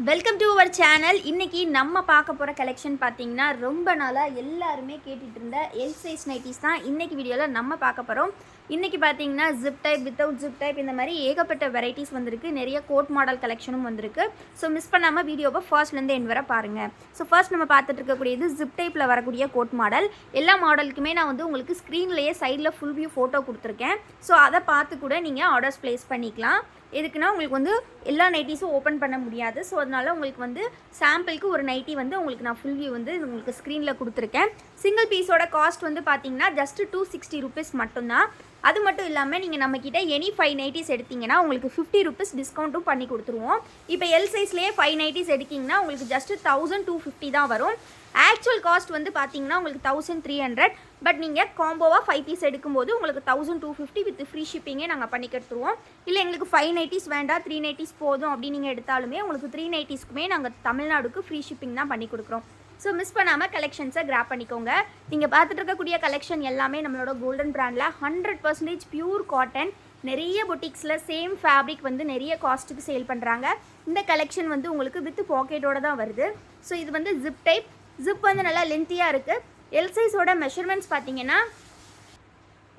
Welcome to our channel. இன்றைக்கி நம்ம பார்க்க போகிற கலெக்ஷன் பார்த்தீங்கன்னா ரொம்ப நாளாக எல்லாருமே கேட்டுட்டு இருந்த எல் சைஸ் நைட்டிஸ் தான் இன்றைக்கி வீடியோவில் நம்ம பார்க்க போகிறோம். இன்றைக்கி பார்த்தீங்கன்னா zip type, without zip type, இந்த மாதிரி ஏகப்பட்ட வெரைட்டிஸ் வந்திருக்கு. நிறைய கோட் மாடல் கலெக்ஷனும் வந்திருக்கு. ஸோ மிஸ் பண்ணாமல் வீடியோவை ஃபர்ஸ்ட்லேருந்து எண்ட் வர பாருங்கள். ஸோ ஃபர்ஸ்ட் நம்ம பார்த்துட்டு இருக்கக்கூடியது ஜிப் டைப்பில் வரக்கூடிய கோட் மாடல். எல்லா மாடலுக்குமே நான் வந்து உங்களுக்கு ஸ்க்ரீன்லேயே சைடில் ஃபுல் வியூ ஃபோட்டோ கொடுத்துருக்கேன். ஸோ அதை பார்த்து கூட நீங்கள் ஆர்டர்ஸ் ப்ளேஸ் பண்ணிக்கலாம். எதுக்குன்னா உங்களுக்கு வந்து எல்லா நைட்டிஸும் ஓப்பன் பண்ண முடியாது. ஸோ அதனால் உங்களுக்கு வந்து சாம்பிளுக்கு ஒரு நைட்டி வந்து உங்களுக்கு நான் ஃபுல் வியூ வந்து உங்களுக்கு ஸ்க்ரீனில் கொடுத்துருக்கேன். சிங்கிள் பீஸோட காஸ்ட் வந்து பார்த்தீங்கன்னா ஜஸ்ட்டு 260 rupees மட்டும்தான். அது மட்டும் இல்லாமல் நீங்கள் நம்மக்கிட்ட எனி 5 நைட்டிஸ் எடுத்திங்கன்னா உங்களுக்கு 50 rupees டிஸ்கவுண்ட்டும் பண்ணி கொடுத்துருவோம். இப்போ எல் சைஸ்லேயே 5 நைட்டிஸ் எடுத்திங்கன்னா உங்களுக்கு ஜஸ்ட்டு 1250 தான் வரும். ஆக்சுவல் காஸ்ட் வந்து பார்த்தீங்கன்னா உங்களுக்கு 1300. பட் நீங்கள் காம்போவாக 5 பீஸ் எடுக்கும்போது உங்களுக்கு 1250 வித் ஃப்ரீ ஷிப்பிங்கே நாங்கள் பண்ணி கொடுத்துருவோம். இல்லை எங்களுக்கு 5 நைட்டிஸ் வேண்டாம், 3 நைட்டிஸ் போதும் அப்படின்னு நீங்கள் எடுத்தாலுமே உங்களுக்கு 3 நைட்டிஸ்க்குமே நாங்கள் தமிழ்நாடுக்கு ஃப்ரீ ஷிப்பிங் தான் பண்ணி கொடுக்குறோம். ஸோ மிஸ் பண்ணாமல் கலெக்ஷன்ஸை கிராப் பண்ணிக்கோங்க. நீங்கள் பார்த்துட்டு இருக்கக்கூடிய கலெக்ஷன் எல்லாமே நம்மளோட கோல்டன் பிராண்டில் 100% பியூர் காட்டன். நிறைய பொட்டிக்ஸில் சேம் ஃபேப்ரிக் வந்து நிறைய காஸ்ட்டுக்கு சேல் பண்ணுறாங்க. இந்த கலெக்ஷன் வந்து உங்களுக்கு வித் பாக்கெட்டோடு தான் வருது. ஸோ இது வந்து ஜிப் டைப். ஜிப் வந்து நல்லா லென்த்தியாக இருக்குது. எல் சைஸோட மெஷர்மெண்ட்ஸ் பார்த்தீங்கன்னா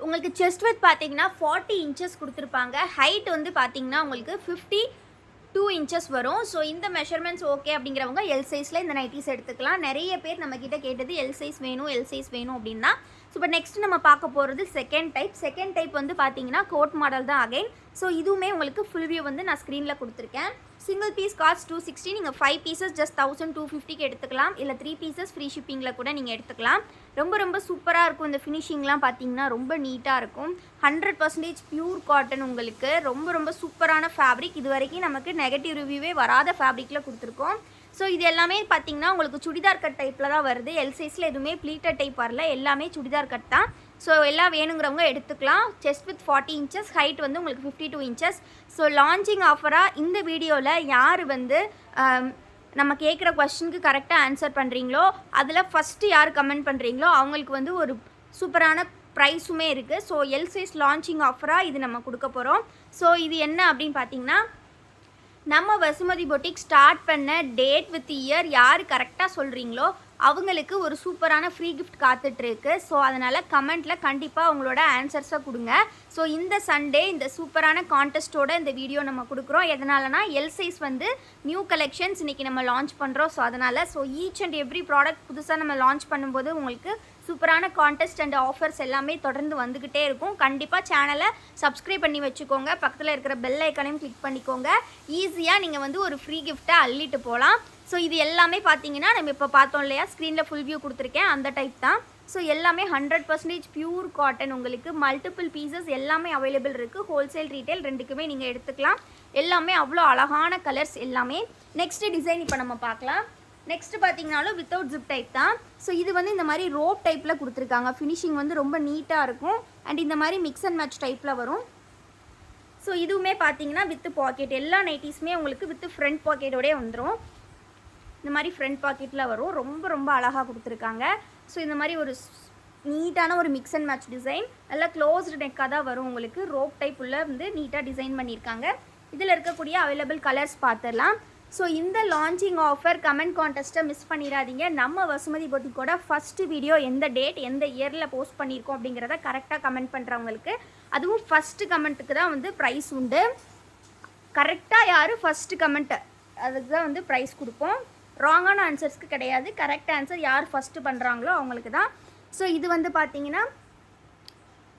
உங்களுக்கு செஸ்ட் வித் பார்த்தீங்கன்னா 40 inches கொடுத்துருப்பாங்க. ஹைட் வந்து பார்த்தீங்கன்னா உங்களுக்கு 52 inches வரும். ஸோ இந்த மெஷர்மெண்ட்ஸ் ஓகே அப்படிங்கிறவங்க எல் சைஸில் இந்த நைட்டிஸ் எடுத்துக்கலாம். நிறைய பேர் நம்மக்கிட்ட கேட்டது எல் சைஸ் வேணும் அப்படின்னா. ஸோ இப்போ நெக்ஸ்ட் நம்ம பார்க்க போகிறது செகண்ட் டைப் வந்து பார்த்தீங்கன்னா கோட் மாடல் தான் அகைன். ஸோ இதுவுமே உங்களுக்கு ஃபுல் வியூ வந்து நான் ஸ்க்ரீனில் கொடுத்துருக்கேன். Single piece cost 260. நீங்கள் 5 பீசஸ் ஜஸ்ட் 1250க்கு எடுத்துக்கலாம். இல்லை 3 பீசஸ் ஃப்ரீ ஷிப்பிங்கில் கூட நீங்கள் எடுத்துக்கலாம். ரொம்ப சூப்பராக இருக்கும். இந்த ஃபினிஷிங்லாம் பார்த்தீங்கன்னா ரொம்ப நீட்டாக இருக்கும். 100% பியூர் காட்டன். உங்களுக்கு ரொம்ப சூப்பரான ஃபேப்ரிக். இது வரைக்கும் நமக்கு நெகட்டிவ் ரிவ்யூவே வராத ஃபேப்ரிக்கில் கொடுத்துருக்கோம். ஸோ இது எல்லாமே பார்த்தீங்கன்னா உங்களுக்கு சுடிதார் கட் டைப்பில் தான் வருது. எல் சைஸில் எதுவுமே ப்ளீட்டட் டைப் வரல, எல்லாமே சுடிதார் கட் தான். ஸோ எல்லாம் வேணுங்கிறவங்க எடுத்துக்கலாம். செஸ்ட் வித் 40 inches, ஹைட் வந்து உங்களுக்கு 52 inches. ஸோ லான்ச்சிங் ஆஃபராக இந்த வீடியோவில் யார் வந்து நம்ம கேட்குற கொஸ்டினுக்கு கரெக்டாக ஆன்சர் பண்ணுறீங்களோ, அதில் ஃபஸ்ட்டு யார் கமெண்ட் பண்ணுறீங்களோ அவங்களுக்கு வந்து ஒரு சூப்பரான ப்ரைஸுமே இருக்குது. ஸோ எல் சைஸ் லான்ச்சிங் ஆஃபராக இது நம்ம கொடுக்க போகிறோம். ஸோ இது என்ன அப்படின்னு பார்த்தீங்கன்னா, நம்ம வசுமதி பொட்டிக் ஸ்டார்ட் பண்ண டேட் வித் இயர் யார் கரெக்டாக சொல்கிறீங்களோ அவங்களுக்கு ஒரு சூப்பரான ஃப்ரீ கிஃப்ட் காத்துட்ருக்கு. ஸோ அதனால் கமெண்ட்டில் கண்டிப்பாக அவங்களோட ஆன்சர்ஸை கொடுங்க. ஸோ இந்த சண்டே இந்த சூப்பரான கான்டெஸ்ட்டோட இந்த வீடியோ நம்ம கொடுக்குறோம். எதனாலனா எல் சைஸ் வந்து நியூ கலெக்ஷன்ஸ் இன்றைக்கி நம்ம லான்ச் பண்ணுறோம். ஸோ அதனால் ஈச் அண்ட் எவ்ரி ப்ராடக்ட் புதுசாக நம்ம லான்ச் பண்ணும்போது உங்களுக்கு சூப்பரான கான்டெஸ்ட் அண்ட் ஆஃபர்ஸ் எல்லாமே தொடர்ந்து வந்துக்கிட்டே இருக்கும். கண்டிப்பாக சேனலை சப்ஸ்கிரைப் பண்ணி வச்சுக்கோங்க. பக்கத்தில் இருக்கிற பெல் ஐக்கானையும் கிளிக் பண்ணிக்கோங்க. ஈஸியாக நீங்கள் வந்து ஒரு ஃப்ரீ கிஃப்ட்டை அள்ளிட்டு போகலாம். ஸோ இது எல்லாமே பார்த்தீங்கன்னா நம்ம இப்போ பார்த்தோம் இல்லையா, ஸ்க்ரீனில் ஃபுல் வியூ கொடுத்துருக்கேன், அந்த டைப் தான். ஸோ எல்லாமே 100% பியூர் காட்டன். உங்களுக்கு மல்டிபிள் பீசஸ் எல்லாமே அவைலபிள் இருக்குது. ஹோல்சேல் ரீட்டைல் ரெண்டுக்குமே நீங்கள் எடுத்துக்கலாம். எல்லாமே அவ்வளோ அழகான கலர்ஸ் எல்லாமே. நெக்ஸ்ட் டிசைன் இப்போ நம்ம பார்க்கலாம். நெக்ஸ்ட் பார்த்தீங்கன்னாலும் வித்தவுட் ஜிப் டைப் தான். ஸோ இது வந்து இந்த மாதிரி ரோப் டைப்பில் கொடுத்துருக்காங்க. ஃபினிஷிங் வந்து ரொம்ப நீட்டாக இருக்கும். அண்ட் இந்த மாதிரி மிக்ஸ் அண்ட் மேட்ச் டைப்பில் வரும். ஸோ இதுவுமே பார்த்தீங்கன்னா வித் பாக்கெட். எல்லா நைட்டிஸுமே உங்களுக்கு வித் ஃப்ரண்ட் பாக்கெட்டோடே வந்துடும். இந்த மாதிரி ஃப்ரண்ட் பாக்கெட்டில் வரும். ரொம்ப அழகாக கொடுத்துருக்காங்க. ஸோ இந்த மாதிரி ஒரு நீட்டான ஒரு மிக்ஸ் அண்ட் மேட்ச் டிசைன். நல்லா க்ளோஸ்டு நெக்காக தான் வரும். உங்களுக்கு ரோப் டைப் உள்ள வந்து நீட்டாக டிசைன் பண்ணியிருக்காங்க. இதில் இருக்கக்கூடிய அவைலபிள் கலர்ஸ் பார்த்துடலாம். ஸோ இந்த லான்ச்சிங் ஆஃபர் கமெண்ட் கான்டெஸ்ட்டை மிஸ் பண்ணிடாதீங்க. நம்ம வசுமதி பொட்டிக்கோட ஃபஸ்ட்டு வீடியோ எந்த டேட் எந்த இயரில் போஸ்ட் பண்ணியிருக்கோம் அப்படிங்கிறத கரெக்டாக கமெண்ட் பண்ணுறவங்களுக்கு, அதுவும் ஃபஸ்ட்டு கமெண்ட்டுக்கு தான் வந்து ப்ரைஸ் உண்டு. கரெக்டாக யார் ஃபஸ்ட்டு கமெண்ட்டு அதுக்கு தான் வந்து ப்ரைஸ் கொடுப்போம். ராங்கான ஆன்சர்ஸ்க்கு கிடையாது. கரெக்ட் ஆன்சர் யார் ஃபஸ்ட்டு பண்ணுறாங்களோ அவங்களுக்கு தான். ஸோ இது வந்து பார்த்தீங்கன்னா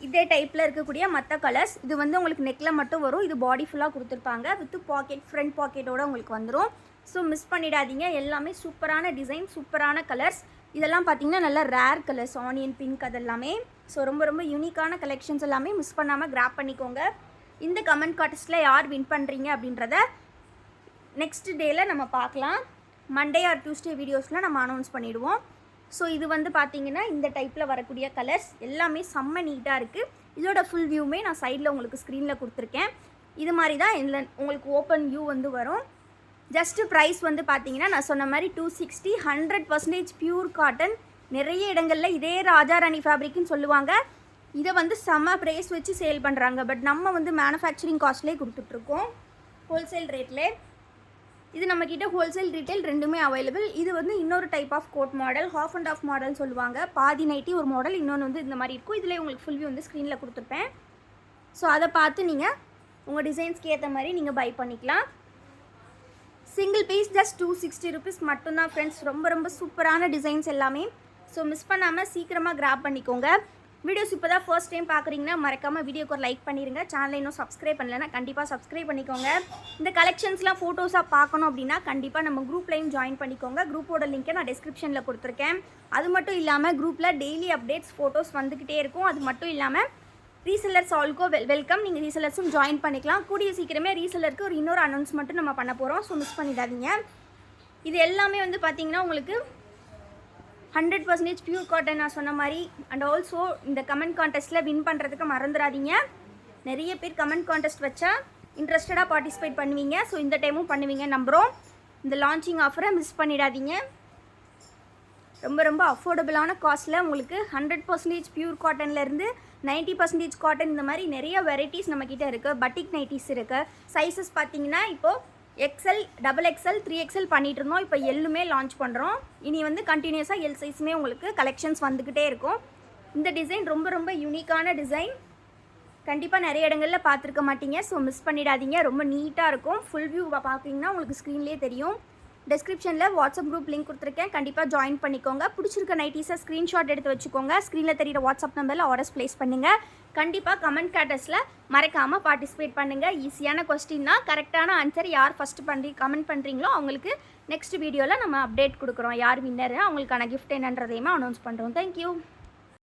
இதே டைப்பில் இருக்கக்கூடிய மற்ற கலர்ஸ். இது வந்து உங்களுக்கு நெக்கில் மட்டும் வரும். இது பாடி ஃபுல்லாக கொடுத்துருப்பாங்க. வித் பாக்கெட், ஃப்ரண்ட் பாக்கெட்டோடு உங்களுக்கு வந்துடும். ஸோ மிஸ் பண்ணிடாதீங்க. எல்லாமே சூப்பரான டிசைன், சூப்பரான கலர்ஸ். இதெல்லாம் பார்த்தீங்கன்னா நல்லா ரேர் கலர்ஸ், ஆனியன் பிங்க் அதெல்லாமே. ஸோ ரொம்ப யூனிக்கான கலெக்ஷன்ஸ் எல்லாமே மிஸ் பண்ணாமல் கிராப் பண்ணிக்கோங்க. இந்த கமெண்ட் கான்டெஸ்ட்டில் யார் வின் பண்ணுறீங்க அப்படின்றத நெக்ஸ்ட் டேயில் நம்ம பார்க்கலாம். மண்டே ஆர் டியூஸ்டே வீடியோஸில் நம்ம அனௌன்ஸ் பண்ணிவிடுவோம். ஸோ இது வந்து பார்த்தீங்கன்னா இந்த டைப்பில் வரக்கூடிய கலர்ஸ் எல்லாமே செம்ம நீட்டாக இருக்குது. இதோட ஃபுல் வியூமே நான் சைடில் உங்களுக்கு ஸ்க்ரீனில் கொடுத்துருக்கேன். இது மாதிரி தான் இதில் உங்களுக்கு ஓப்பன் வியூ வந்து வரும். ஜஸ்ட்டு ப்ரைஸ் வந்து பார்த்தீங்கன்னா நான் சொன்ன மாதிரி 260. 100% பியூர் காட்டன். நிறைய இடங்களில் இதே ராஜாராணி ஃபேப்ரிக்னு சொல்லுவாங்க. இதை வந்து செம்ம ப்ரைஸ் வச்சு சேல் பண்ணுறாங்க. பட் நம்ம வந்து மேனுஃபேக்சரிங் காஸ்ட்லேயே கொடுத்துட்ருக்கோம், ஹோல்சேல் ரேட்லே. இது நம்மக்கிட்ட ஹோல்சேல் ரீட்டைல் ரெண்டுமே அவைலபிள். இது வந்து இன்னொரு type of coat model, half and half model சொல்லுவாங்க. பாதி நைட்டி ஒரு மாடல், இன்னொன்று வந்து இந்த மாதிரி இருக்கும். இதில் உங்களுக்கு ஃபுல் வியூ வந்து ஸ்க்ரீனில் கொடுத்துருப்பேன். ஸோ அதை பார்த்து நீங்கள் உங்கள் டிசைன்ஸ்க்கு ஏற்ற மாதிரி நீங்கள் பை பண்ணிக்கலாம். சிங்கிள் பீஸ் ஜஸ்ட் 260 rupees மட்டும்தான் ஃப்ரெண்ட்ஸ். ரொம்ப ரொம்ப சூப்பரான டிசைன்ஸ் எல்லாமே. ஸோ மிஸ் பண்ணாமல் சீக்கிரமாக கிராப் பண்ணிக்கோங்க. வீடியோஸ் இப்போ தான் ஃபர்ஸ்ட் டைம் பார்க்குறீங்கன்னா மறக்காமல் வீடியோக்கு ஒரு லைக் பண்ணிடுங்க. சேனலை இன்னும் சப்ஸ்கிரைப் பண்ணலைன்னா கண்டிப்பாக சப்ஸ்கிரைப் பண்ணிக்கோங்க. இந்த கலெக்ஷன்ஸ்லாம் ஃபோட்டோஸாக பார்க்கணும் அப்படின்னா கண்டிப்பாக நம்ம குரூப்லையும் ஜாயின் பண்ணிக்கோங்க. குரூப்போட லிங்க்கை நான் டிஸ்கிரிப்ஷனில் கொடுத்துருக்கேன். அது மட்டும் இல்லாமல் குரூப்பில் டெய்லி அப்டேட்ஸ் ஃபோட்டோஸ் வந்துக்கிட்டே இருக்கும். அது மட்டும் இல்லாமல் ரீசெல்லர்ஸ் ஆல்கோ வெல்கம். நீங்கள் ரீசெல்லர்ஸும் ஜாயின் பண்ணிக்கலாம். கூடிய சீக்கிரமே ரீசெல்லருக்கு ஒரு இன்னொரு அனௌன்ஸ்மெண்ட்டும் நம்ம பண்ண போகிறோம். ஸோ மிஸ் பண்ணிடாதீங்க. இது எல்லாமே வந்து பார்த்திங்கன்னா உங்களுக்கு 100% பியூர் காட்டன் நான் சொன்ன மாதிரி. அண்ட் ஆல்சோ இந்த கமெண்ட் கான்டெஸ்ட்டில் வின் பண்ணுறதுக்கு மறந்துடாதீங்க. நிறைய பேர் கமெண்ட் கான்டெஸ்ட் வச்சா இன்ட்ரெஸ்டடாக பார்ட்டிசிபேட் பண்ணுவீங்க. ஸோ இந்த டைமும் பண்ணுவீங்க நம்புகிறோம். இந்த லான்ச்சிங் ஆஃபரை மிஸ் பண்ணிடாதீங்க. ரொம்ப ரொம்ப அஃபோர்டபுளான காஸ்ட்டில் உங்களுக்கு 100% பியூர் காட்டன்லேருந்து 90% காட்டன் இந்த மாதிரி நிறைய வெரைட்டிஸ் நம்மக்கிட்ட இருக்குது. பட்டிக் நைட்டிஸ் இருக்குது. சைஸஸ் பார்த்தீங்கன்னா இப்போது XL, XXL, 3XL பண்ணிகிட்டு இருந்தோம். இப்போ எல்லுமே லான்ச் பண்ணுறோம். இனி வந்து கண்டினியூஸாக எல் சைஸுமே உங்களுக்கு கலெக்ஷன்ஸ் வந்துக்கிட்டே இருக்கும். இந்த டிசைன் ரொம்ப ரொம்ப யூனிக்கான டிசைன். கண்டிப்பாக நிறைய இடங்களில் பார்த்துருக்க மாட்டீங்க. ஸோ மிஸ் பண்ணிடாதீங்க. ரொம்ப நீட்டாக இருக்கும். ஃபுல் வியூ பார்த்திங்கன்னா உங்களுக்கு ஸ்க்ரீன்லேயே தெரியும். டிஸ்கிரிப்ஷனில் வாட்ஸ்அப் குரூப் லிங்க் கொடுத்துருக்கேன். கண்டிப்பாக ஜாயின் பண்ணிக்கோங்க. பிடிச்சிருக்க நைட்டிஸை ஸ்க்ரீன்ஷாட் எடுத்து வச்சுக்கோங்க. ஸ்க்ரீனில் தெரியிற வாட்ஸ்அப் நம்பரில் ஆர்டர்ஸ் ப்ளேஸ் பண்ணுங்கள். கண்டிப்பாக கமெண்ட் கான்டெஸ்ட்டில் மறக்காமல் பார்ட்டிசிபேட் பண்ணுங்கள். ஈஸியான கொஸ்டின்னா கரெக்டான ஆன்சர் யார் ஃபஸ்ட்டு கமெண்ட் பண்ணுறீங்களோ அவங்களுக்கு நெக்ஸ்ட் வீடியோவில் நம்ம அப்டேட் கொடுக்குறோம். யார் வின்னர் அவங்களுக்கான கிஃப்ட் என்னன்றதையுமே அனௌன்ஸ் பண்ணுறோம். தேங்க்யூ.